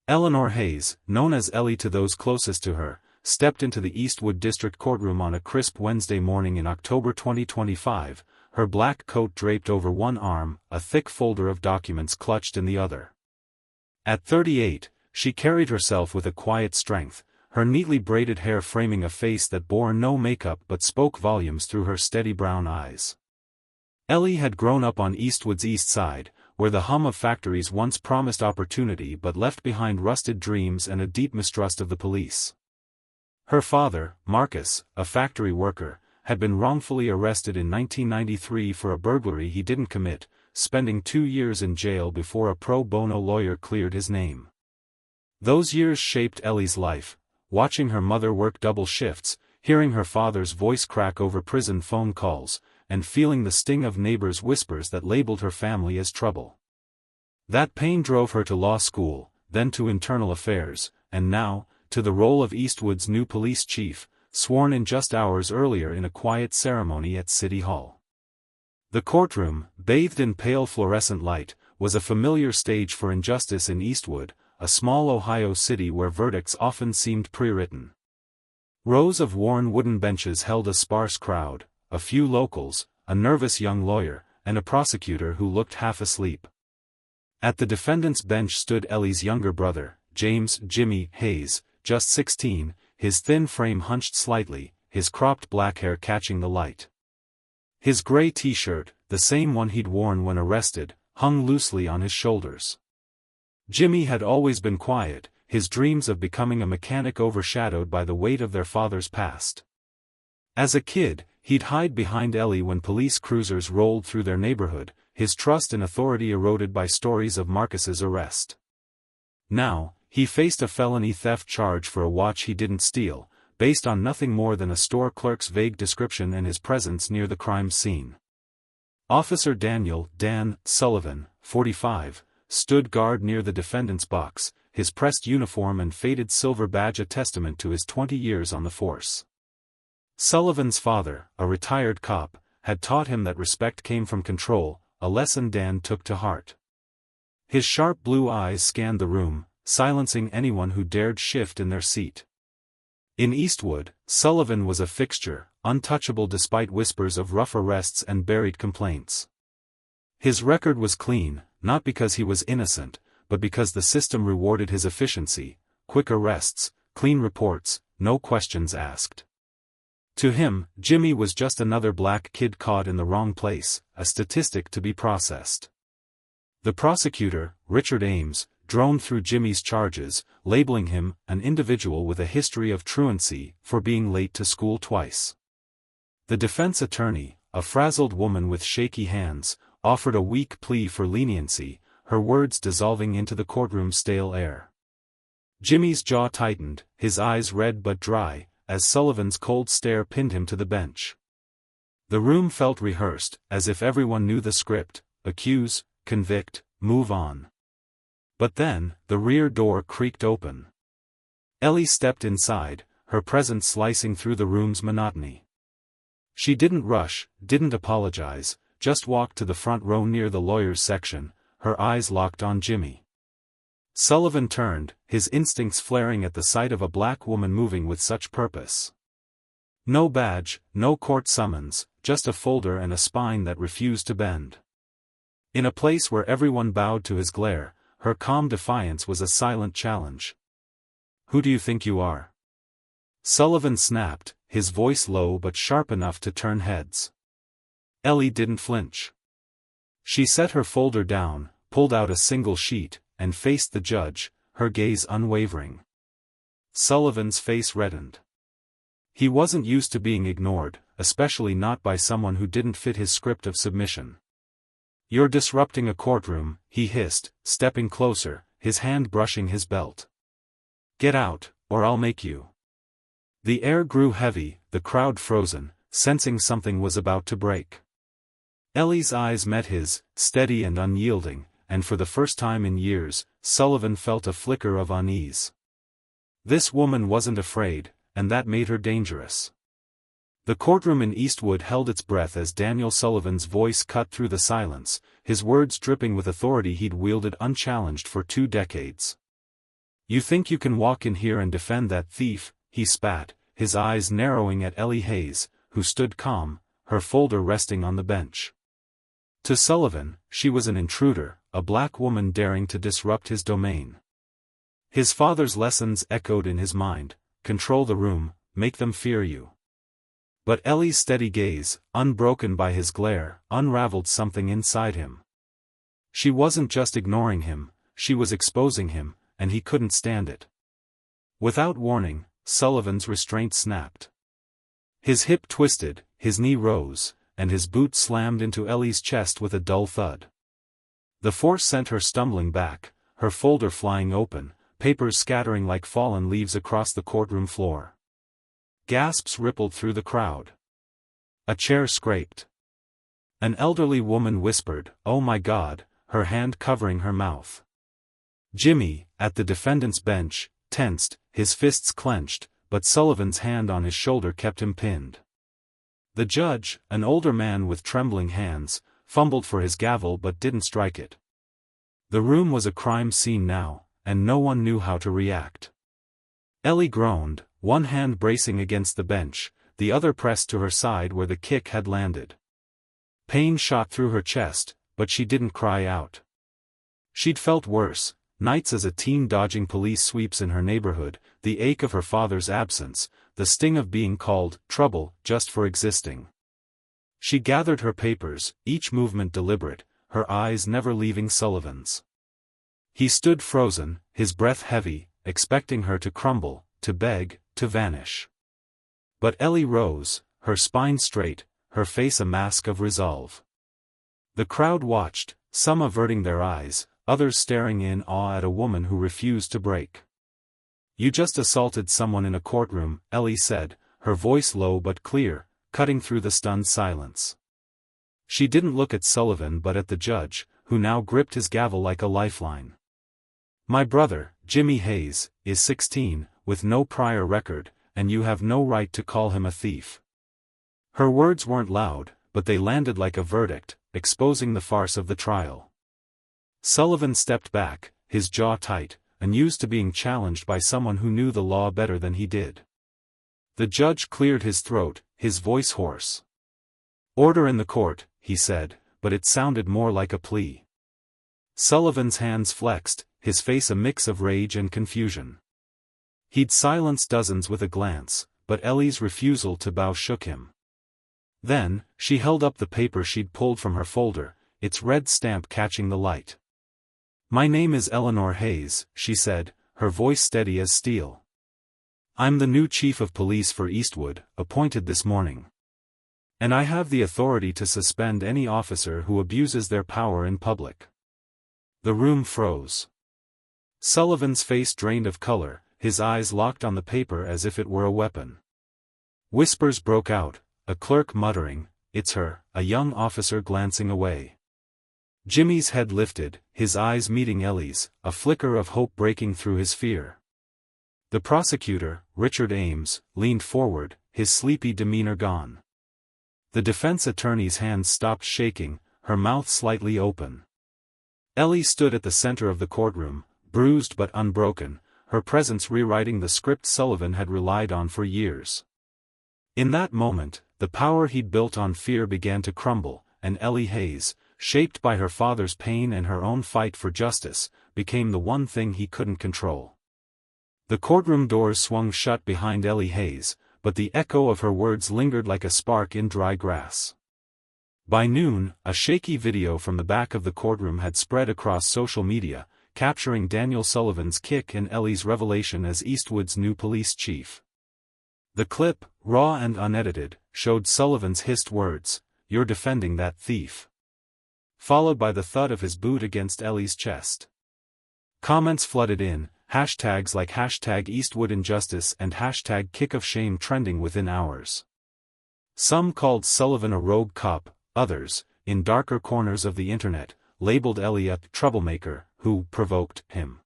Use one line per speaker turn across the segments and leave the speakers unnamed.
Eleanor Hayes, known as Ellie to those closest to her, stepped into the Eastwood District Courtroom on a crisp Wednesday morning in October 2025, her black coat draped over one arm, a thick folder of documents clutched in the other. At 38, she carried herself with a quiet strength, her neatly braided hair framing a face that bore no makeup but spoke volumes through her steady brown eyes. Ellie had grown up on Eastwood's east side, where the hum of factories once promised opportunity but left behind rusted dreams and a deep mistrust of the police. Her father, Marcus, a factory worker, had been wrongfully arrested in 1993 for a burglary he didn't commit, spending 2 years in jail before a pro bono lawyer cleared his name. Those years shaped Ellie's life, watching her mother work double shifts, hearing her father's voice crack over prison phone calls, and feeling the sting of neighbors' whispers that labeled her family as trouble. That pain drove her to law school, then to internal affairs, and now, to the role of Eastwood's new police chief, sworn in just hours earlier in a quiet ceremony at City Hall. The courtroom, bathed in pale fluorescent light, was a familiar stage for injustice in Eastwood, a small Ohio city where verdicts often seemed pre-written. Rows of worn wooden benches held a sparse crowd, a few locals, a nervous young lawyer, and a prosecutor who looked half asleep. At the defendant's bench stood Ellie's younger brother, James "Jimmy" Hayes, just 16, his thin frame hunched slightly, his cropped black hair catching the light. His gray t-shirt, the same one he'd worn when arrested, hung loosely on his shoulders. Jimmy had always been quiet, his dreams of becoming a mechanic overshadowed by the weight of their father's past. As a kid, he'd hide behind Ellie when police cruisers rolled through their neighborhood, his trust in authority eroded by stories of Marcus's arrest. Now, he faced a felony theft charge for a watch he didn't steal, based on nothing more than a store clerk's vague description and his presence near the crime scene. Officer Dan Sullivan, 45, stood guard near the defendant's box, his pressed uniform and faded silver badge a testament to his 20 years on the force. Sullivan's father, a retired cop, had taught him that respect came from control, a lesson Dan took to heart. His sharp blue eyes scanned the room, silencing anyone who dared shift in their seat. In Eastwood, Sullivan was a fixture, untouchable despite whispers of rough arrests and buried complaints. His record was clean, not because he was innocent, but because the system rewarded his efficiency: quick arrests, clean reports, no questions asked. To him, Jimmy was just another black kid caught in the wrong place, a statistic to be processed. The prosecutor, Richard Ames, droned through Jimmy's charges, labeling him an individual with a history of truancy for being late to school twice. The defense attorney, a frazzled woman with shaky hands, offered a weak plea for leniency, her words dissolving into the courtroom's stale air. Jimmy's jaw tightened, his eyes red but dry, as Sullivan's cold stare pinned him to the bench. The room felt rehearsed, as if everyone knew the script: accuse, convict, move on. But then, the rear door creaked open. Ellie stepped inside, her presence slicing through the room's monotony. She didn't rush, didn't apologize, just walked to the front row near the lawyers' section, her eyes locked on Jimmy. Sullivan turned, his instincts flaring at the sight of a black woman moving with such purpose. No badge, no court summons, just a folder and a spine that refused to bend. In a place where everyone bowed to his glare, her calm defiance was a silent challenge. "Who do you think you are?" Sullivan snapped, his voice low but sharp enough to turn heads. Ellie didn't flinch. She set her folder down, pulled out a single sheet, and faced the judge, her gaze unwavering. Sullivan's face reddened. He wasn't used to being ignored, especially not by someone who didn't fit his script of submission. "You're disrupting a courtroom," he hissed, stepping closer, his hand brushing his belt. "Get out, or I'll make you." The air grew heavy, the crowd frozen, sensing something was about to break. Ellie's eyes met his, steady and unyielding, and for the first time in years, Sullivan felt a flicker of unease. This woman wasn't afraid, and that made her dangerous. The courtroom in Eastwood held its breath as Daniel Sullivan's voice cut through the silence, his words dripping with authority he'd wielded unchallenged for 2 decades. "You think you can walk in here and defend that thief?" he spat, his eyes narrowing at Ellie Hayes, who stood calm, her folder resting on the bench. To Sullivan, she was an intruder, a black woman daring to disrupt his domain. His father's lessons echoed in his mind: control the room, make them fear you. But Ellie's steady gaze, unbroken by his glare, unraveled something inside him. She wasn't just ignoring him, she was exposing him, and he couldn't stand it. Without warning, Sullivan's restraint snapped. His hip twisted, his knee rose, and his boot slammed into Ellie's chest with a dull thud. The force sent her stumbling back, her folder flying open, papers scattering like fallen leaves across the courtroom floor. Gasps rippled through the crowd. A chair scraped. An elderly woman whispered, "Oh my God," her hand covering her mouth. Jimmy, at the defendant's bench, tensed, his fists clenched, but Sullivan's hand on his shoulder kept him pinned. The judge, an older man with trembling hands, fumbled for his gavel but didn't strike it. The room was a crime scene now, and no one knew how to react. Ellie groaned, one hand bracing against the bench, the other pressed to her side where the kick had landed. Pain shot through her chest, but she didn't cry out. She'd felt worse, nights as a teen dodging police sweeps in her neighborhood, the ache of her father's absence, the sting of being called trouble just for existing. She gathered her papers, each movement deliberate, her eyes never leaving Sullivan's. He stood frozen, his breath heavy, expecting her to crumble, to beg, to vanish. But Ellie rose, her spine straight, her face a mask of resolve. The crowd watched, some averting their eyes, others staring in awe at a woman who refused to break. "You just assaulted someone in a courtroom," Ellie said, her voice low but clear, cutting through the stunned silence. She didn't look at Sullivan but at the judge, who now gripped his gavel like a lifeline. "My brother, Jimmy Hayes, is 16, with no prior record, and you have no right to call him a thief." Her words weren't loud, but they landed like a verdict, exposing the farce of the trial. Sullivan stepped back, his jaw tight, unused to being challenged by someone who knew the law better than he did. The judge cleared his throat, his voice hoarse. "Order in the court," he said, but it sounded more like a plea. Sullivan's hands flexed, his face a mix of rage and confusion. He'd silenced dozens with a glance, but Ellie's refusal to bow shook him. Then, she held up the paper she'd pulled from her folder, its red stamp catching the light. "My name is Eleanor Hayes," she said, her voice steady as steel. "I'm the new chief of police for Eastwood, appointed this morning. And I have the authority to suspend any officer who abuses their power in public." The room froze. Sullivan's face drained of color, his eyes locked on the paper as if it were a weapon. Whispers broke out, a clerk muttering, "It's her," a young officer glancing away. Jimmy's head lifted, his eyes meeting Ellie's, a flicker of hope breaking through his fear. The prosecutor, Richard Ames, leaned forward, his sleepy demeanor gone. The defense attorney's hands stopped shaking, her mouth slightly open. Ellie stood at the center of the courtroom, bruised but unbroken, her presence rewriting the script Sullivan had relied on for years. In that moment, the power he'd built on fear began to crumble, and Ellie Hayes, shaped by her father's pain and her own fight for justice, became the one thing he couldn't control. The courtroom doors swung shut behind Ellie Hayes, but the echo of her words lingered like a spark in dry grass. By noon, a shaky video from the back of the courtroom had spread across social media, capturing Daniel Sullivan's kick and Ellie's revelation as Eastwood's new police chief. The clip, raw and unedited, showed Sullivan's hissed words, "You're defending that thief," followed by the thud of his boot against Ellie's chest. Comments flooded in, hashtags like #EastwoodInjustice and #KickOfShame trending within hours. Some called Sullivan a rogue cop, others, in darker corners of the internet, labeled Ellie a troublemaker who provoked him.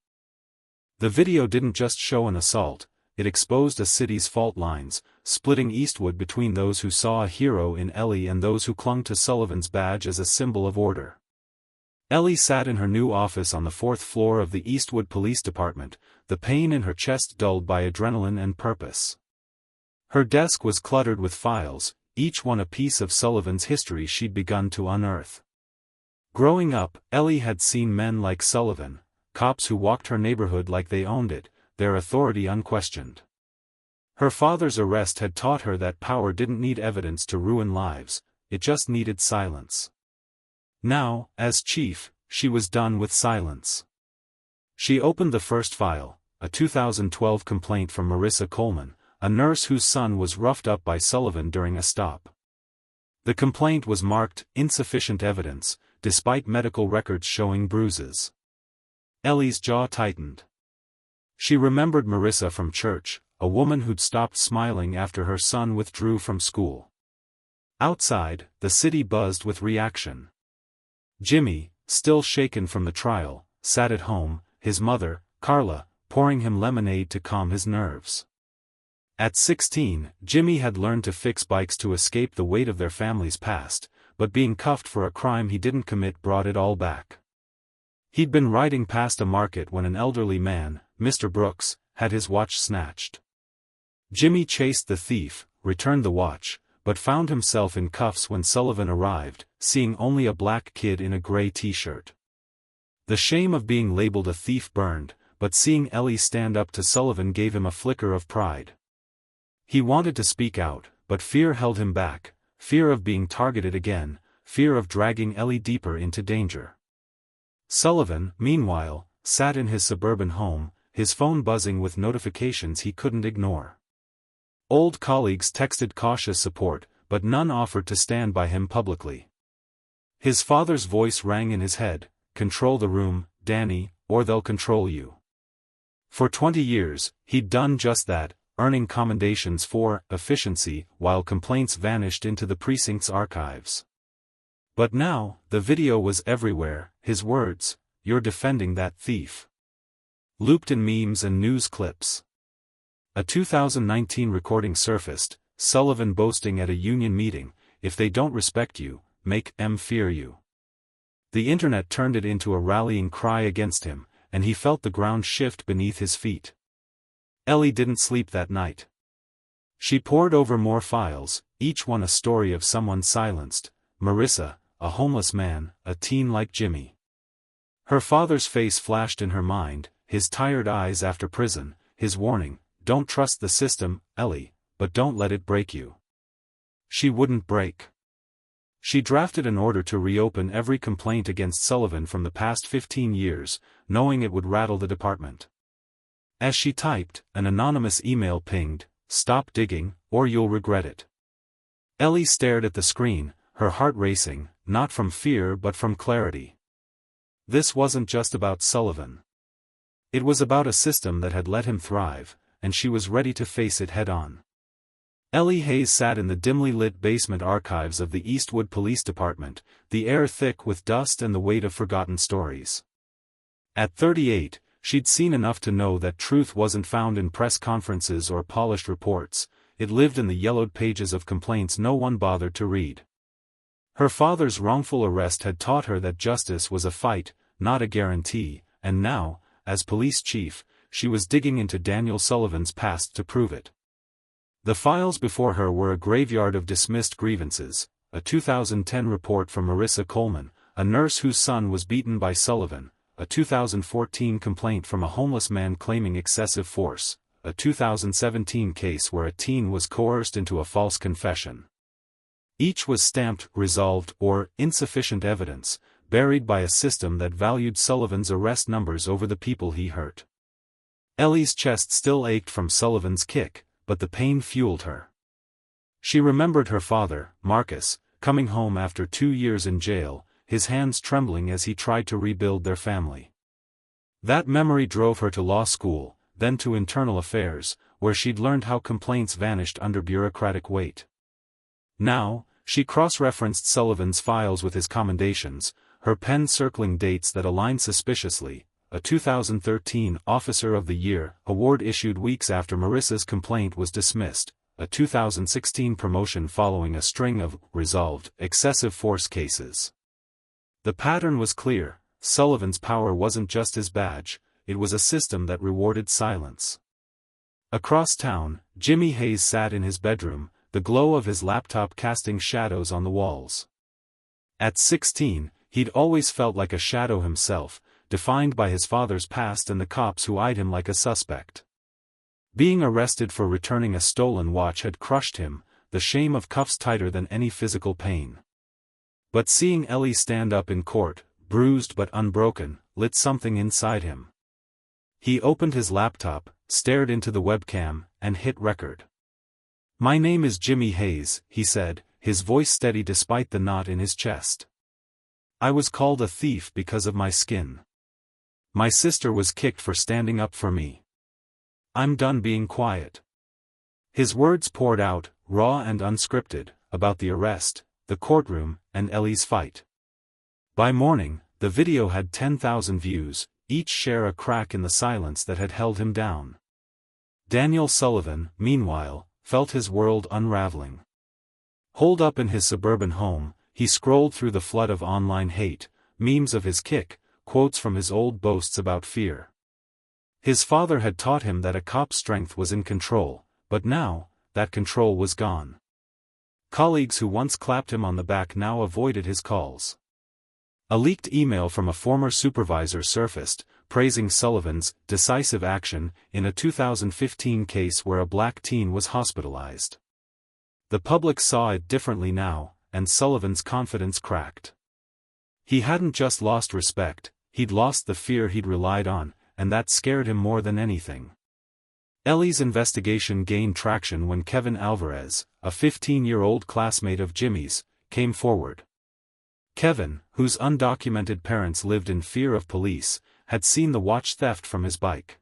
The video didn't just show an assault, it exposed a city's fault lines, splitting Eastwood between those who saw a hero in Ellie and those who clung to Sullivan's badge as a symbol of order. Ellie sat in her new office on the fourth floor of the Eastwood Police Department, the pain in her chest dulled by adrenaline and purpose. Her desk was cluttered with files, each one a piece of Sullivan's history she'd begun to unearth. Growing up, Ellie had seen men like Sullivan, cops who walked her neighborhood like they owned it, their authority unquestioned. Her father's arrest had taught her that power didn't need evidence to ruin lives, it just needed silence. Now, as chief, she was done with silence. She opened the first file, a 2012 complaint from Marissa Coleman, a nurse whose son was roughed up by Sullivan during a stop. The complaint was marked, insufficient evidence, despite medical records showing bruises. Ellie's jaw tightened. She remembered Marissa from church, a woman who'd stopped smiling after her son withdrew from school. Outside, the city buzzed with reaction. Jimmy, still shaken from the trial, sat at home, his mother, Carla, pouring him lemonade to calm his nerves. At 16, Jimmy had learned to fix bikes to escape the weight of their family's past, but being cuffed for a crime he didn't commit brought it all back. He'd been riding past a market when an elderly man, Mr. Brooks, had his watch snatched. Jimmy chased the thief, returned the watch, but found himself in cuffs when Sullivan arrived, seeing only a black kid in a gray t-shirt. The shame of being labeled a thief burned, but seeing Ellie stand up to Sullivan gave him a flicker of pride. He wanted to speak out, but fear held him back, fear of being targeted again, fear of dragging Ellie deeper into danger. Sullivan, meanwhile, sat in his suburban home, his phone buzzing with notifications he couldn't ignore. Old colleagues texted cautious support, but none offered to stand by him publicly. His father's voice rang in his head, "Control the room, Danny, or they'll control you." For 20 years, he'd done just that, earning commendations for efficiency while complaints vanished into the precinct's archives. But now, the video was everywhere, his words, "You're defending that thief," looped in memes and news clips. A 2019 recording surfaced, Sullivan boasting at a union meeting, "If they don't respect you, make 'em fear you." The internet turned it into a rallying cry against him, and he felt the ground shift beneath his feet. Ellie didn't sleep that night. She pored over more files, each one a story of someone silenced, Marissa, a homeless man, a teen like Jimmy. Her father's face flashed in her mind, his tired eyes after prison, his warning, "Don't trust the system, Ellie, but don't let it break you." She wouldn't break. She drafted an order to reopen every complaint against Sullivan from the past 15 years, knowing it would rattle the department. As she typed, an anonymous email pinged, "Stop digging, or you'll regret it." Ellie stared at the screen, her heart racing, not from fear but from clarity. This wasn't just about Sullivan. It was about a system that had let him thrive, and she was ready to face it head-on. Ellie Hayes sat in the dimly lit basement archives of the Eastwood Police Department, the air thick with dust and the weight of forgotten stories. At 38, she'd seen enough to know that truth wasn't found in press conferences or polished reports, it lived in the yellowed pages of complaints no one bothered to read. Her father's wrongful arrest had taught her that justice was a fight, not a guarantee, and now, as police chief, she was digging into Daniel Sullivan's past to prove it. The files before her were a graveyard of dismissed grievances, a 2010 report from Marissa Coleman, a nurse whose son was beaten by Sullivan, a 2014 complaint from a homeless man claiming excessive force, a 2017 case where a teen was coerced into a false confession. Each was stamped, resolved, or insufficient evidence, buried by a system that valued Sullivan's arrest numbers over the people he hurt. Ellie's chest still ached from Sullivan's kick, but the pain fueled her. She remembered her father, Marcus, coming home after 2 years in jail, his hands trembling as he tried to rebuild their family. That memory drove her to law school, then to internal affairs, where she'd learned how complaints vanished under bureaucratic weight. Now, she cross-referenced Sullivan's files with his commendations, her pen circling dates that aligned suspiciously, a 2013 Officer of the Year award issued weeks after Marissa's complaint was dismissed, a 2016 promotion following a string of resolved excessive force cases. The pattern was clear. Sullivan's power wasn't just his badge, it was a system that rewarded silence. Across town, Jimmy Hayes sat in his bedroom, the glow of his laptop casting shadows on the walls. At 16, he'd always felt like a shadow himself, defined by his father's past and the cops who eyed him like a suspect. Being arrested for returning a stolen watch had crushed him, the shame of cuffs tighter than any physical pain. But seeing Ellie stand up in court, bruised but unbroken, lit something inside him. He opened his laptop, stared into the webcam, and hit record. "My name is Jimmy Hayes," he said, his voice steady despite the knot in his chest. "I was called a thief because of my skin. My sister was kicked for standing up for me. I'm done being quiet." His words poured out, raw and unscripted, about the arrest, the courtroom, and Ellie's fight. By morning, the video had 10,000 views, each share a crack in the silence that had held him down. Daniel Sullivan, meanwhile, felt his world unraveling. Holed up in his suburban home, he scrolled through the flood of online hate, memes of his kick, quotes from his old boasts about fear. His father had taught him that a cop's strength was in control, but now, that control was gone. Colleagues who once clapped him on the back now avoided his calls. A leaked email from a former supervisor surfaced, praising Sullivan's decisive action in a 2015 case where a black teen was hospitalized. The public saw it differently now, and Sullivan's confidence cracked. He hadn't just lost respect, he'd lost the fear he'd relied on, and that scared him more than anything. Ellie's investigation gained traction when Kevin Alvarez, a 15-year-old classmate of Jimmy's, came forward. Kevin, whose undocumented parents lived in fear of police, had seen the watch theft from his bike.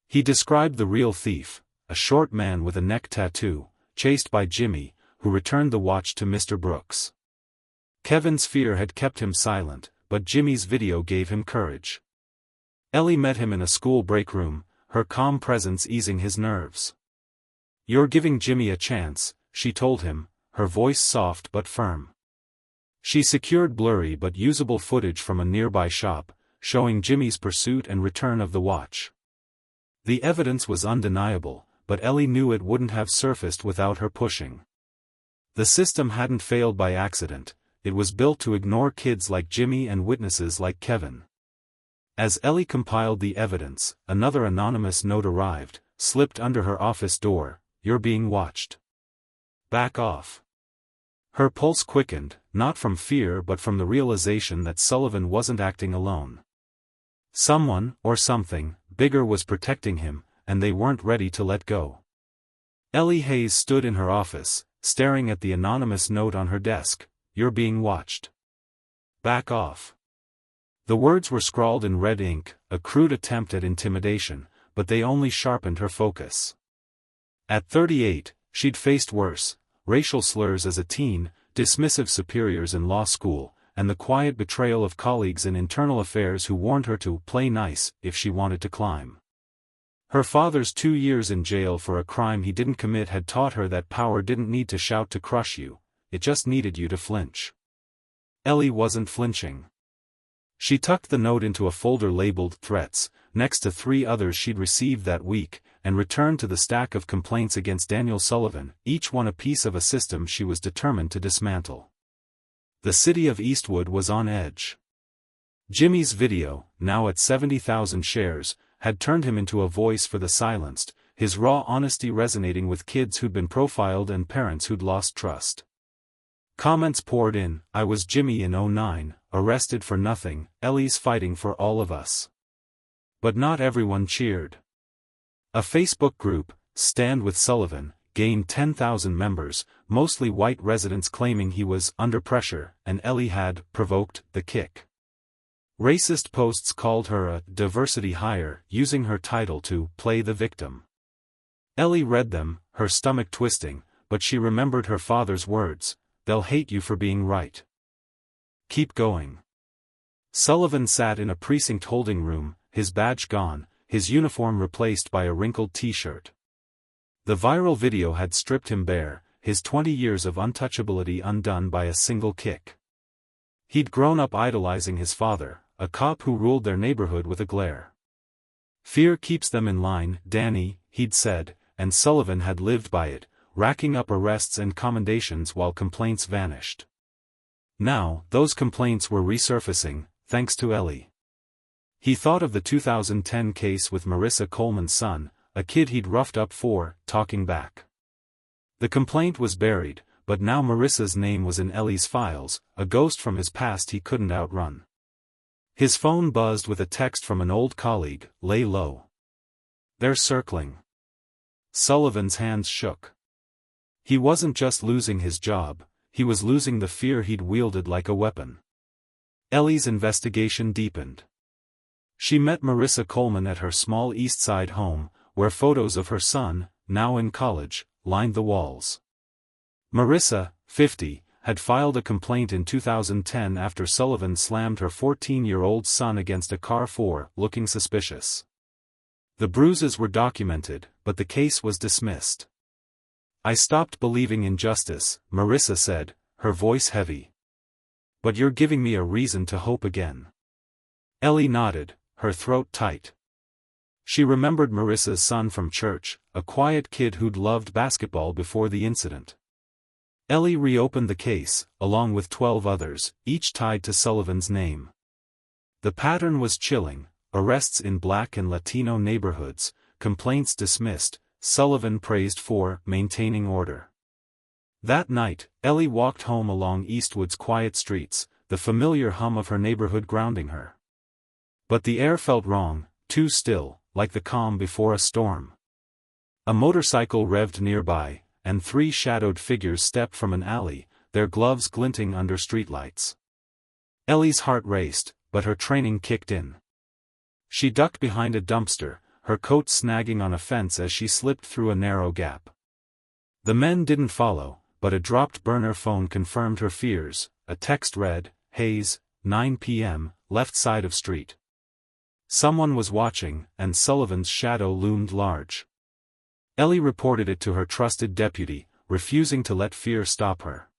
He described the real thief, a short man with a neck tattoo, chased by Jimmy, who returned the watch to Mr. Brooks. Kevin's fear had kept him silent, but Jimmy's video gave him courage. Ellie met him in a school break room, her calm presence easing his nerves. "You're giving Jimmy a chance," she told him, her voice soft but firm. She secured blurry but usable footage from a nearby shop, showing Jimmy's pursuit and return of the watch. The evidence was undeniable, but Ellie knew it wouldn't have surfaced without her pushing. The system hadn't failed by accident, it was built to ignore kids like Jimmy and witnesses like Kevin. As Ellie compiled the evidence, another anonymous note arrived, slipped under her office door: "You're being watched. Back off." Her pulse quickened, not from fear but from the realization that Sullivan wasn't acting alone. Someone, or something, bigger was protecting him, and they weren't ready to let go. Ellie Hayes stood in her office, staring at the anonymous note on her desk: "You're being watched. Back off." The words were scrawled in red ink, a crude attempt at intimidation, but they only sharpened her focus. At 38, she'd faced worse: racial slurs as a teen, dismissive superiors in law school, and the quiet betrayal of colleagues in internal affairs who warned her to play nice if she wanted to climb. Her father's 2 years in jail for a crime he didn't commit had taught her that power didn't need to shout to crush you, it just needed you to flinch. Ellie wasn't flinching. She tucked the note into a folder labeled "Threats," next to 3 others she'd received that week, and returned to the stack of complaints against Daniel Sullivan, each one a piece of a system she was determined to dismantle. The city of Eastwood was on edge. Jimmy's video, now at 70,000 shares, had turned him into a voice for the silenced, his raw honesty resonating with kids who'd been profiled and parents who'd lost trust. Comments poured in: "I was Jimmy in '09, arrested for nothing, Ellie's fighting for all of us." But not everyone cheered. A Facebook group, Stand with Sullivan, gained 10,000 members, mostly white residents claiming he was under pressure, and Ellie had provoked the kick. Racist posts called her a diversity hire, using her title to play the victim. Ellie read them, her stomach twisting, but she remembered her father's words: "They'll hate you for being right. Keep going." Sullivan sat in a precinct holding room, his badge gone, his uniform replaced by a wrinkled t-shirt. The viral video had stripped him bare, his 20 years of untouchability undone by a single kick. He'd grown up idolizing his father, a cop who ruled their neighborhood with a glare. "Fear keeps them in line, Danny," he'd said, and Sullivan had lived by it, racking up arrests and commendations while complaints vanished. Now, those complaints were resurfacing, thanks to Ellie. He thought of the 2010 case with Marissa Coleman's son, a kid he'd roughed up for talking back. The complaint was buried, but now Marissa's name was in Ellie's files, a ghost from his past he couldn't outrun. His phone buzzed with a text from an old colleague, "Lay low. They're circling." Sullivan's hands shook. He wasn't just losing his job, he was losing the fear he'd wielded like a weapon. Ellie's investigation deepened. She met Marissa Coleman at her small East Side home, where photos of her son, now in college, lined the walls. Marissa, 50, had filed a complaint in 2010 after Sullivan slammed her 14-year-old son against a car for looking suspicious. The bruises were documented, but the case was dismissed. "I stopped believing in justice," Marissa said, her voice heavy. "But you're giving me a reason to hope again." Ellie nodded, her throat tight. She remembered Marissa's son from church, a quiet kid who'd loved basketball before the incident. Ellie reopened the case, along with 12 others, each tied to Sullivan's name. The pattern was chilling: arrests in Black and Latino neighborhoods, complaints dismissed, Sullivan praised for maintaining order. That night, Ellie walked home along Eastwood's quiet streets, the familiar hum of her neighborhood grounding her. But the air felt wrong, too still, like the calm before a storm. A motorcycle revved nearby, and 3 shadowed figures stepped from an alley, their gloves glinting under streetlights. Ellie's heart raced, but her training kicked in. She ducked behind a dumpster, her coat snagging on a fence as she slipped through a narrow gap. The men didn't follow, but a dropped burner phone confirmed her fears. A text read, "Hayes, 9 p.m., left side of street." Someone was watching, and Sullivan's shadow loomed large. Ellie reported it to her trusted deputy, refusing to let fear stop her.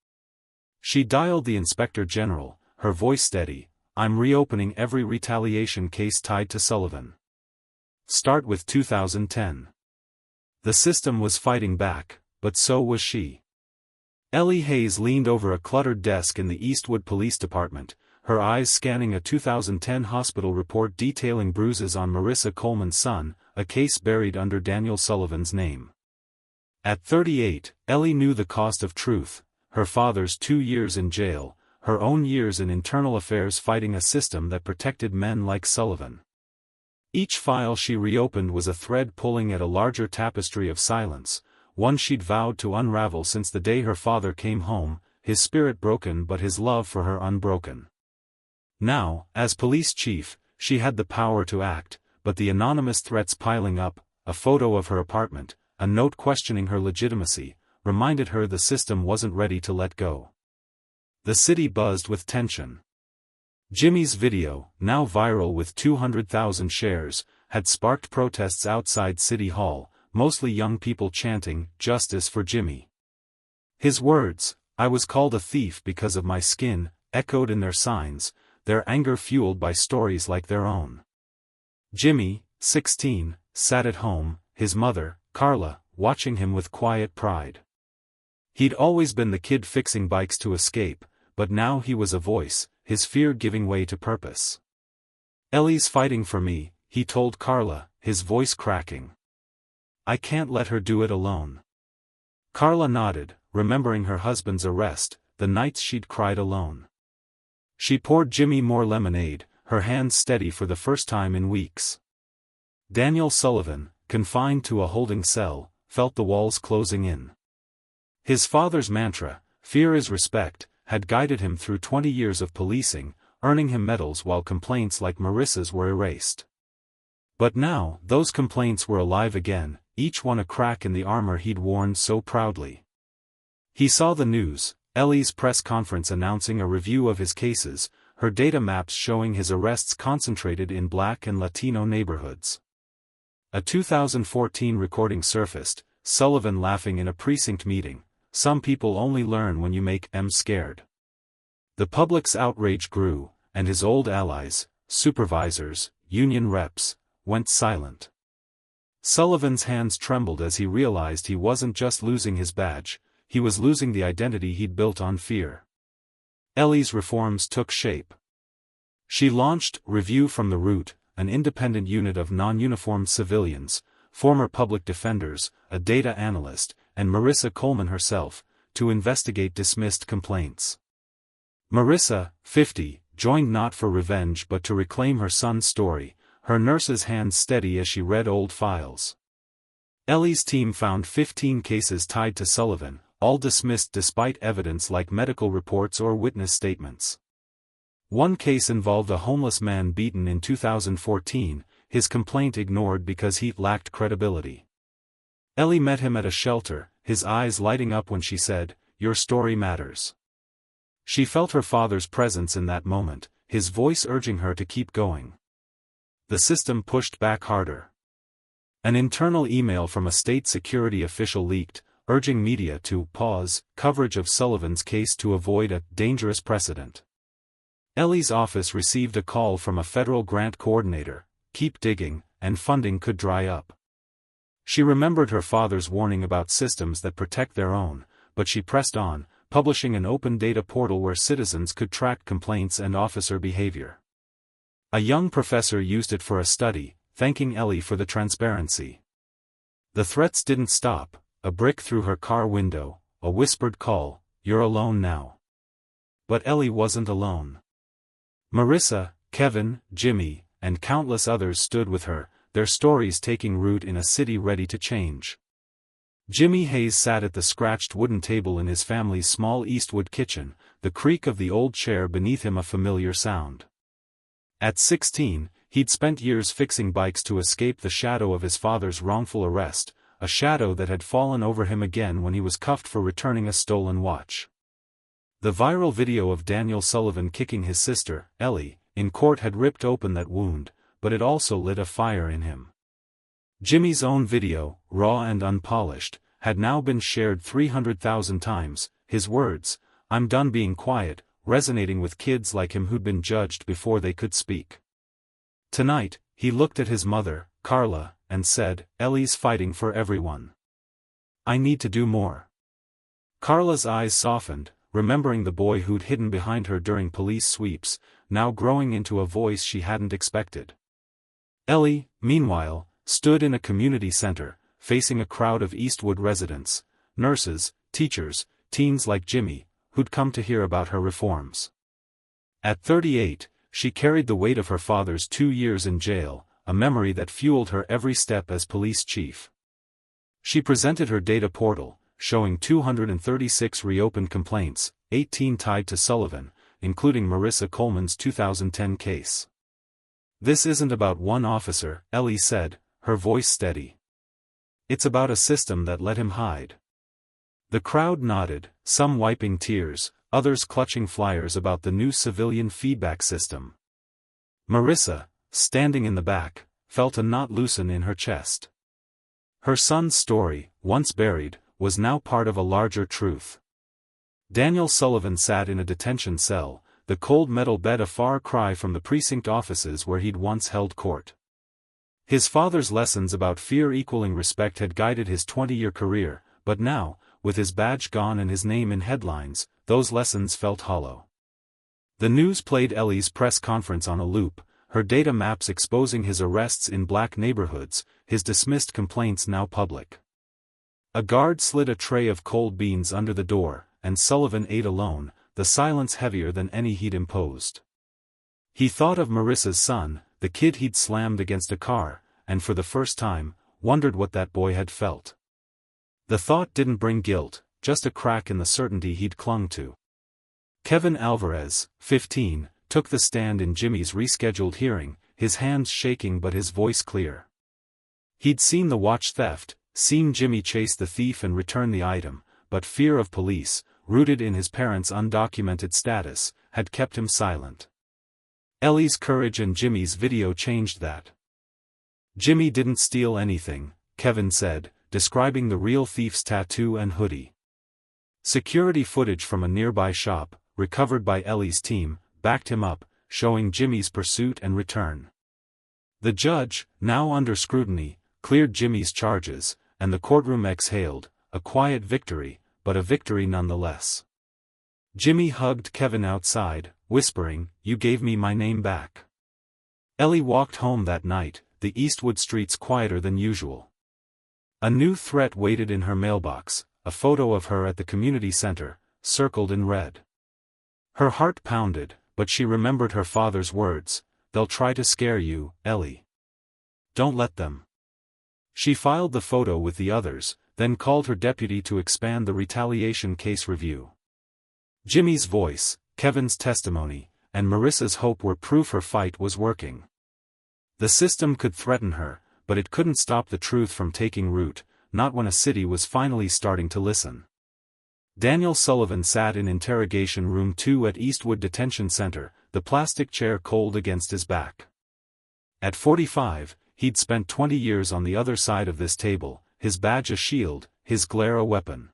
She dialed the inspector general, her voice steady, "I'm reopening every retaliation case tied to Sullivan. Start with 2010. The system was fighting back, but so was she. Ellie Hayes leaned over a cluttered desk in the Eastwood Police Department, her eyes scanning a 2010 hospital report detailing bruises on Marissa Coleman's son, a case buried under Daniel Sullivan's name. At 38, Ellie knew the cost of truth: her father's 2 years in jail, her own years in internal affairs fighting a system that protected men like Sullivan. Each file she reopened was a thread pulling at a larger tapestry of silence, one she'd vowed to unravel since the day her father came home, his spirit broken but his love for her unbroken. Now, as police chief, she had the power to act, but the anonymous threats piling up, a photo of her apartment, a note questioning her legitimacy, reminded her the system wasn't ready to let go. The city buzzed with tension. Jimmy's video, now viral with 200,000 shares, had sparked protests outside City Hall, mostly young people chanting, "Justice for Jimmy." His words, "I was called a thief because of my skin," echoed in their signs, their anger fueled by stories like their own. Jimmy, 16, sat at home, his mother, Carla, watching him with quiet pride. He'd always been the kid fixing bikes to escape, but now he was a voice, his fear giving way to purpose. "Ellie's fighting for me," he told Carla, his voice cracking. "I can't let her do it alone." Carla nodded, remembering her husband's arrest, the nights she'd cried alone. She poured Jimmy more lemonade, her hands steady for the first time in weeks. Daniel Sullivan, confined to a holding cell, felt the walls closing in. His father's mantra, "Fear is respect," had guided him through 20 years of policing, earning him medals while complaints like Marissa's were erased. But now, those complaints were alive again, each one a crack in the armor he'd worn so proudly. He saw the news, Ellie's press conference announcing a review of his cases, her data maps showing his arrests concentrated in Black and Latino neighborhoods. A 2014 recording surfaced, Sullivan laughing in a precinct meeting, "Some people only learn when you make them scared." The public's outrage grew, and his old allies, supervisors, union reps, went silent. Sullivan's hands trembled as he realized he wasn't just losing his badge, he was losing the identity he'd built on fear. Ellie's reforms took shape. She launched Review from the Root, an independent unit of non-uniformed civilians, former public defenders, a data analyst, and Marissa Coleman herself, to investigate dismissed complaints. Marissa, 50, joined not for revenge but to reclaim her son's story, her nurse's hands steady as she read old files. Ellie's team found 15 cases tied to Sullivan, all dismissed despite evidence like medical reports or witness statements. One case involved a homeless man beaten in 2014, his complaint ignored because he lacked credibility. Ellie met him at a shelter, his eyes lighting up when she said, "Your story matters." She felt her father's presence in that moment, his voice urging her to keep going. The system pushed back harder. An internal email from a state security official leaked, urging media to pause coverage of Sullivan's case to avoid a dangerous precedent. Ellie's office received a call from a federal grant coordinator, keep digging, and funding could dry up. She remembered her father's warning about systems that protect their own, but she pressed on, publishing an open data portal where citizens could track complaints and officer behavior. A young professor used it for a study, thanking Ellie for the transparency. The threats didn't stop, a brick through her car window, a whispered call, "You're alone now." But Ellie wasn't alone. Marissa, Kevin, Jimmy, and countless others stood with her, their stories taking root in a city ready to change. Jimmy Hayes sat at the scratched wooden table in his family's small Eastwood kitchen, the creak of the old chair beneath him a familiar sound. At 16, he'd spent years fixing bikes to escape the shadow of his father's wrongful arrest, a shadow that had fallen over him again when he was cuffed for returning a stolen watch. The viral video of Daniel Sullivan kicking his sister, Ellie, in court had ripped open that wound, but it also lit a fire in him. Jimmy's own video, raw and unpolished, had now been shared 300,000 times, his words, "I'm done being quiet," resonating with kids like him who'd been judged before they could speak. Tonight, he looked at his mother, Carla, and said, "Ellie's fighting for everyone. I need to do more." Carla's eyes softened, remembering the boy who'd hidden behind her during police sweeps, now growing into a voice she hadn't expected. Ellie, meanwhile, stood in a community center, facing a crowd of Eastwood residents, nurses, teachers, teens like Jimmy, who'd come to hear about her reforms. At 38, she carried the weight of her father's 2 years in jail, a memory that fueled her every step as police chief. She presented her data portal, showing 236 reopened complaints, 18 tied to Sullivan, including Marissa Coleman's 2010 case. "This isn't about one officer," Ellie said, her voice steady. "It's about a system that let him hide." The crowd nodded, some wiping tears, others clutching flyers about the new civilian feedback system. Marissa, standing in the back, felt a knot loosen in her chest. Her son's story, once buried, was now part of a larger truth. Daniel Sullivan sat in a detention cell, the cold metal bed a far cry from the precinct offices where he'd once held court. His father's lessons about fear equaling respect had guided his 20-year career, but now, with his badge gone and his name in headlines, those lessons felt hollow. The news played Ellie's press conference on a loop, her data maps exposing his arrests in black neighborhoods, his dismissed complaints now public. A guard slid a tray of cold beans under the door, and Sullivan ate alone, the silence heavier than any he'd imposed. He thought of Marissa's son, the kid he'd slammed against a car, and for the first time, wondered what that boy had felt. The thought didn't bring guilt, just a crack in the certainty he'd clung to. Kevin Alvarez, 15, took the stand in Jimmy's rescheduled hearing, his hands shaking but his voice clear. He'd seen the watch theft, seen Jimmy chase the thief and return the item, but fear of police, rooted in his parents' undocumented status, had kept him silent. Ellie's courage and Jimmy's video changed that. "Jimmy didn't steal anything," Kevin said, describing the real thief's tattoo and hoodie. Security footage from a nearby shop, recovered by Ellie's team, backed him up, showing Jimmy's pursuit and return. The judge, now under scrutiny, cleared Jimmy's charges, and the courtroom exhaled, a quiet victory, but a victory nonetheless. Jimmy hugged Kevin outside, whispering, "You gave me my name back." Ellie walked home that night, the Eastwood streets quieter than usual. A new threat waited in her mailbox, a photo of her at the community center, circled in red. Her heart pounded, but she remembered her father's words, "They'll try to scare you, Ellie. Don't let them." She filed the photo with the others, then called her deputy to expand the retaliation case review. Jimmy's voice, Kevin's testimony, and Marissa's hope were proof her fight was working. The system could threaten her, but it couldn't stop the truth from taking root, not when a city was finally starting to listen. Daniel Sullivan sat in interrogation room 2 at Eastwood Detention Center, the plastic chair cold against his back. At 45, he'd spent 20 years on the other side of this table, his badge a shield, his glare a weapon.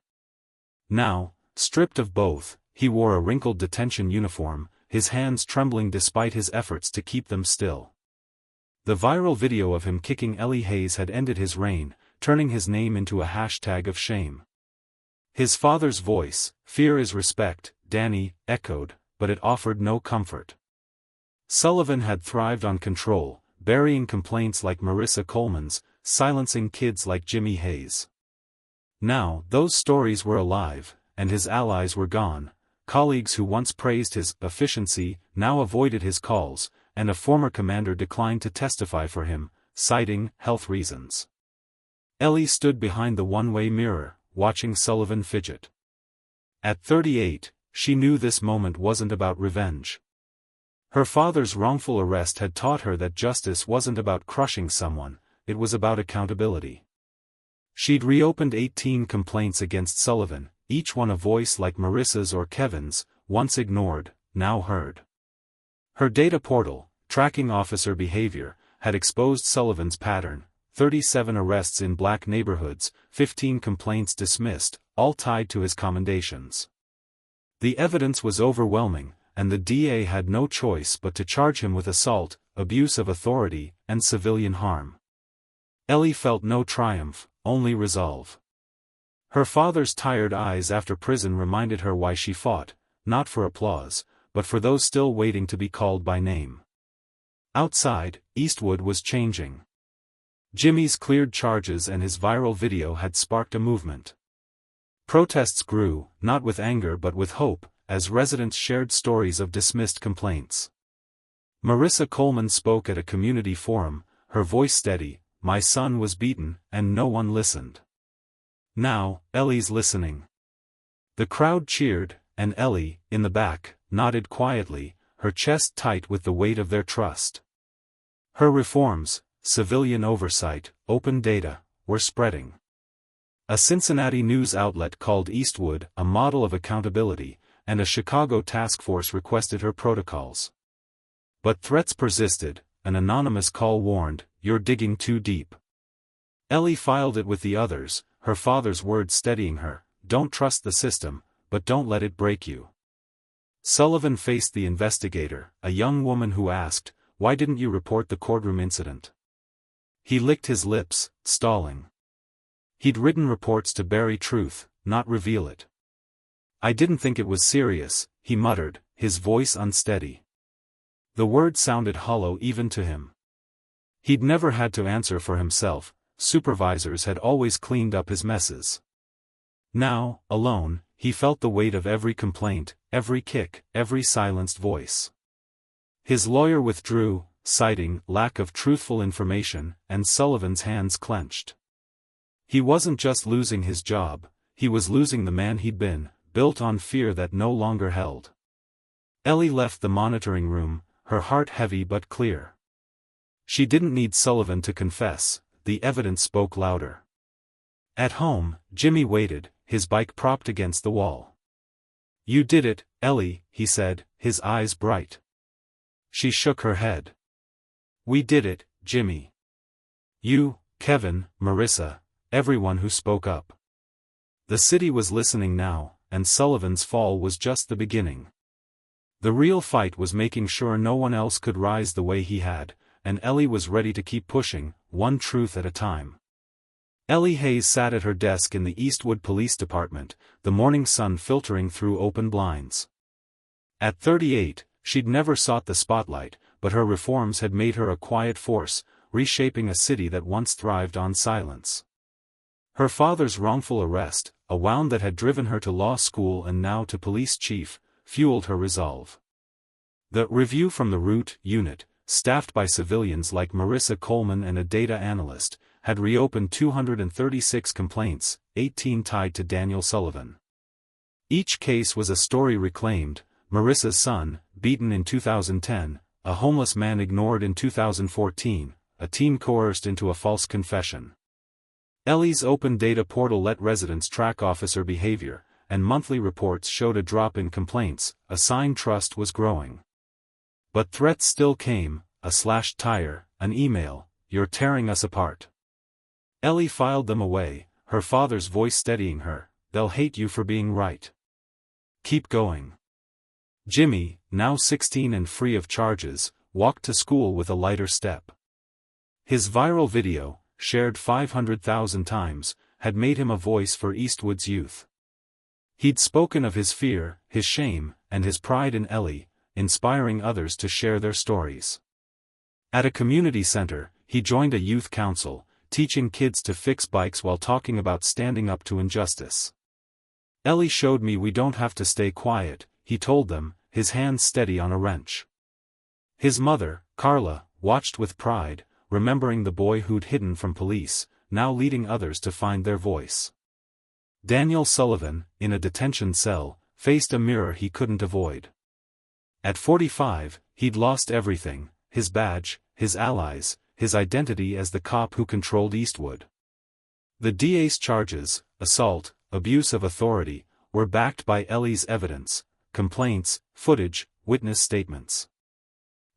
Now, stripped of both, he wore a wrinkled detention uniform, his hands trembling despite his efforts to keep them still. The viral video of him kicking Ellie Hayes had ended his reign, turning his name into a hashtag of shame. His father's voice, "Fear is respect," Danny, echoed, but it offered no comfort. Sullivan had thrived on control, burying complaints like Marissa Coleman's, silencing kids like Jimmy Hayes. Now, those stories were alive, and his allies were gone. Colleagues who once praised his efficiency now avoided his calls, and a former commander declined to testify for him, citing health reasons. Ellie stood behind the one-way mirror, watching Sullivan fidget. At 38, she knew this moment wasn't about revenge. Her father's wrongful arrest had taught her that justice wasn't about crushing someone, it was about accountability. She'd reopened 18 complaints against Sullivan, each one a voice like Marissa's or Kevin's, once ignored, now heard. Her data portal, tracking officer behavior, had exposed Sullivan's pattern: 37 arrests in black neighborhoods, 15 complaints dismissed, all tied to his commendations. The evidence was overwhelming, and the DA had no choice but to charge him with assault, abuse of authority, and civilian harm. Ellie felt no triumph, only resolve. Her father's tired eyes after prison reminded her why she fought, not for applause, but for those still waiting to be called by name. Outside, Eastwood was changing. Jimmy's cleared charges and his viral video had sparked a movement. Protests grew, not with anger but with hope, as residents shared stories of dismissed complaints. Marissa Coleman spoke at a community forum, her voice steady, "My son was beaten, and no one listened. Now, Ellie's listening." The crowd cheered, and Ellie, in the back, nodded quietly, her chest tight with the weight of their trust. Her reforms, civilian oversight, open data, were spreading. A Cincinnati news outlet called Eastwood a model of accountability, and a Chicago task force requested her protocols. But threats persisted. An anonymous call warned, "You're digging too deep." Ellie filed it with the others, her father's words steadying her, "Don't trust the system, but don't let it break you." Sullivan faced the investigator, a young woman who asked, "Why didn't you report the courtroom incident?" He licked his lips, stalling. He'd written reports to bury truth, not reveal it. "I didn't think it was serious," he muttered, his voice unsteady. The words sounded hollow even to him. He'd never had to answer for himself, supervisors had always cleaned up his messes. Now, alone, he felt the weight of every complaint, every kick, every silenced voice. His lawyer withdrew, citing lack of truthful information, and Sullivan's hands clenched. He wasn't just losing his job, he was losing the man he'd been, built on fear that no longer held. Ellie left the monitoring room, her heart heavy but clear. She didn't need Sullivan to confess, the evidence spoke louder. At home, Jimmy waited, his bike propped against the wall. "You did it, Ellie," he said, his eyes bright. She shook her head. "We did it, Jimmy. You, Kevin, Marissa, everyone who spoke up." The city was listening now, and Sullivan's fall was just the beginning. The real fight was making sure no one else could rise the way he had, and Ellie was ready to keep pushing, one truth at a time. Ellie Hayes sat at her desk in the Eastwood Police Department, the morning sun filtering through open blinds. At 38, she'd never sought the spotlight, but her reforms had made her a quiet force, reshaping a city that once thrived on silence. Her father's wrongful arrest, a wound that had driven her to law school and now to police chief, fueled her resolve. The review from the Root unit, staffed by civilians like Marissa Coleman and a data analyst, had reopened 236 complaints, 18 tied to Daniel Sullivan. Each case was a story reclaimed: Marissa's son, beaten in 2010, a homeless man ignored in 2014, a teen coerced into a false confession. Ellie's open data portal let residents track officer behavior, and monthly reports showed a drop in complaints, a sign trust was growing. But threats still came: a slashed tire, an email, "You're tearing us apart." Ellie filed them away, her father's voice steadying her, "They'll hate you for being right. Keep going." Jimmy, now 16 and free of charges, walked to school with a lighter step. His viral video, shared 500,000 times, had made him a voice for Eastwood's youth. He'd spoken of his fear, his shame, and his pride in Ellie, inspiring others to share their stories. At a community center, he joined a youth council, teaching kids to fix bikes while talking about standing up to injustice. "Ellie showed me we don't have to stay quiet," he told them, his hands steady on a wrench. His mother, Carla, watched with pride, remembering the boy who'd hidden from police, now leading others to find their voice. Daniel Sullivan, in a detention cell, faced a mirror he couldn't avoid. At 45, he'd lost everything: his badge, his allies, his identity as the cop who controlled Eastwood. The DA's charges, assault, abuse of authority, were backed by Ellie's evidence: complaints, footage, witness statements.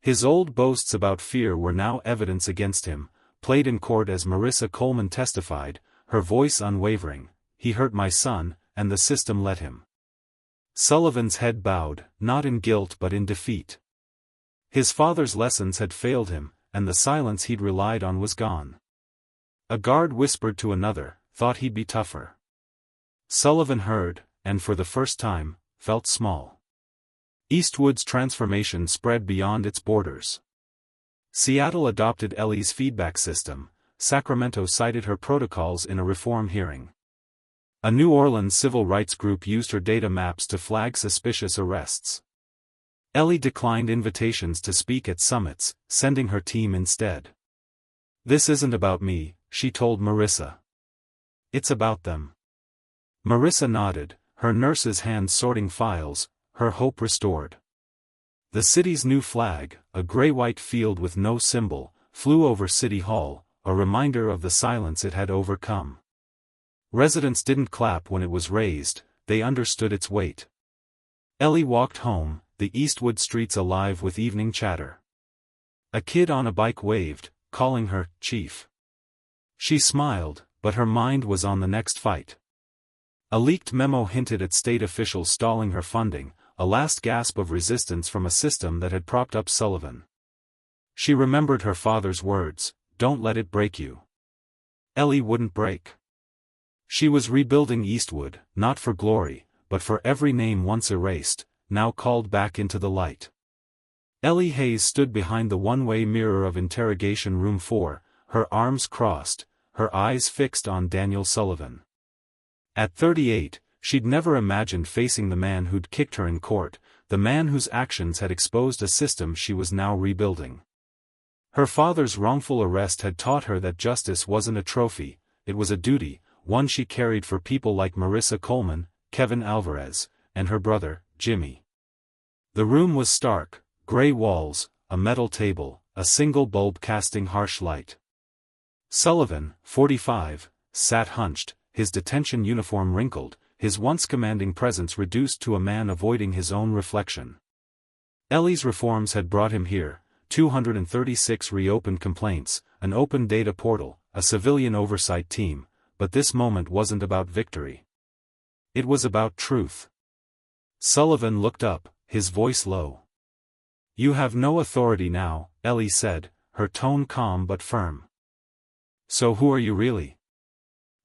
His old boasts about fear were now evidence against him, played in court as Marissa Coleman testified, her voice unwavering: "He hurt my son, and the system let him." Sullivan's head bowed, not in guilt but in defeat. His father's lessons had failed him, and the silence he'd relied on was gone. A guard whispered to another, thought he'd be tougher. Sullivan heard, and for the first time, felt small. Eastwood's transformation spread beyond its borders. Seattle adopted Ellie's feedback system, Sacramento cited her protocols in a reform hearing. A New Orleans civil rights group used her data maps to flag suspicious arrests. Ellie declined invitations to speak at summits, sending her team instead. "This isn't about me," she told Marissa. "It's about them." Marissa nodded, her nurse's hands sorting files, her hope restored. The city's new flag, a gray-white field with no symbol, flew over City Hall, a reminder of the silence it had overcome. Residents didn't clap when it was raised, they understood its weight. Ellie walked home, the Eastwood streets alive with evening chatter. A kid on a bike waved, calling her "Chief." She smiled, but her mind was on the next fight. A leaked memo hinted at state officials stalling her funding, a last gasp of resistance from a system that had propped up Sullivan. She remembered her father's words: "Don't let it break you." Ellie wouldn't break. She was rebuilding Eastwood, not for glory, but for every name once erased, now called back into the light. Ellie Hayes stood behind the one-way mirror of Interrogation Room 4, her arms crossed, her eyes fixed on Daniel Sullivan. At 38, she'd never imagined facing the man who'd kicked her in court, the man whose actions had exposed a system she was now rebuilding. Her father's wrongful arrest had taught her that justice wasn't a trophy, it was a duty, one she carried for people like Marissa Coleman, Kevin Alvarez, and her brother, Jimmy. The room was stark, gray walls, a metal table, a single bulb casting harsh light. Sullivan, 45, sat hunched, his detention uniform wrinkled, his once commanding presence reduced to a man avoiding his own reflection. Ellie's reforms had brought him here: 236 reopened complaints, an open data portal, a civilian oversight team, but this moment wasn't about victory. It was about truth. Sullivan looked up, his voice low. You have no authority now, Ellie said, her tone calm but firm. So who are you really?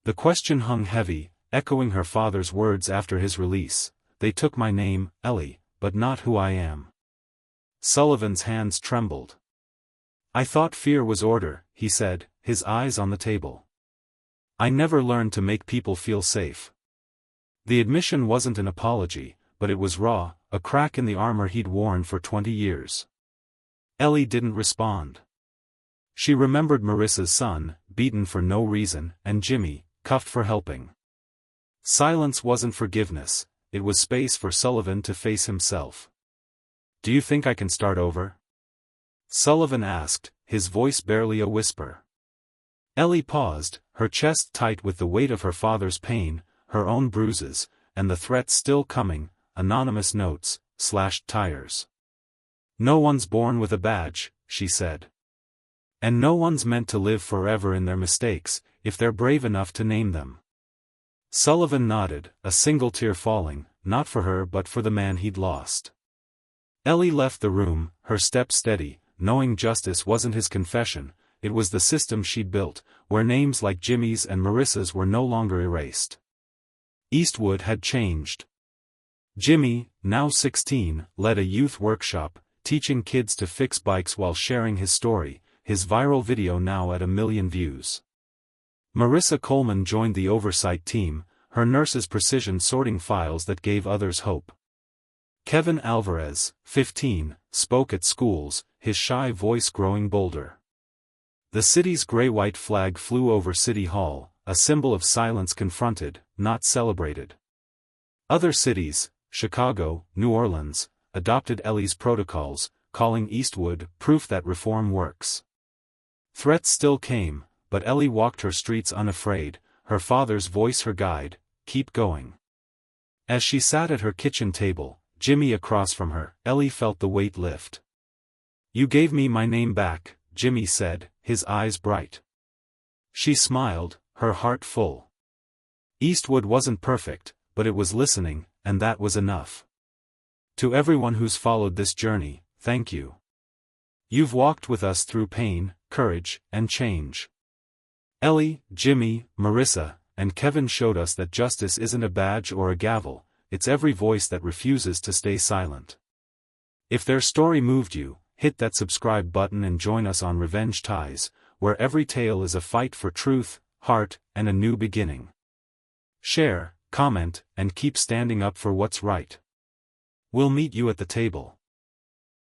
The question hung heavy, echoing her father's words after his release. They took my name, Ellie, but not who I am. Sullivan's hands trembled. I thought fear was order, he said, his eyes on the table. I never learned to make people feel safe. The admission wasn't an apology, but it was raw, a crack in the armor he'd worn for 20 years. Ellie didn't respond. She remembered Marissa's son, beaten for no reason, and Jimmy, cuffed for helping. Silence wasn't forgiveness, it was space for Sullivan to face himself. Do you think I can start over? Sullivan asked, his voice barely a whisper. Ellie paused, her chest tight with the weight of her father's pain, her own bruises, and the threat still coming, anonymous notes, slashed tires. No one's born with a badge, she said. And no one's meant to live forever in their mistakes, if they're brave enough to name them. Sullivan nodded, a single tear falling, not for her but for the man he'd lost. Ellie left the room, her step steady, knowing justice wasn't his confession, it was the system she'd built, where names like Jimmy's and Marissa's were no longer erased. Eastwood had changed. Jimmy, now 16, led a youth workshop, teaching kids to fix bikes while sharing his story, his viral video now at 1 million views. Marissa Coleman joined the oversight team, her nurse's precision sorting files that gave others hope. Kevin Alvarez, 15, spoke at schools, his shy voice growing bolder. The city's gray-white flag flew over City Hall, a symbol of silence confronted, not celebrated. Other cities, Chicago, New Orleans, adopted Ellie's protocols, calling Eastwood proof that reform works. Threats still came, but Ellie walked her streets unafraid, her father's voice her guide, keep going. As she sat at her kitchen table, Jimmy across from her, Ellie felt the weight lift. You gave me my name back, Jimmy said, his eyes bright. She smiled, her heart full. Eastwood wasn't perfect, but it was listening, and that was enough. To everyone who's followed this journey, thank you. You've walked with us through pain, courage, and change. Ellie, Jimmy, Marissa, and Kevin showed us that justice isn't a badge or a gavel, it's every voice that refuses to stay silent. If their story moved you, hit that subscribe button and join us on Revenge Ties, where every tale is a fight for truth, heart, and a new beginning. Share, comment, and keep standing up for what's right. We'll meet you at the table.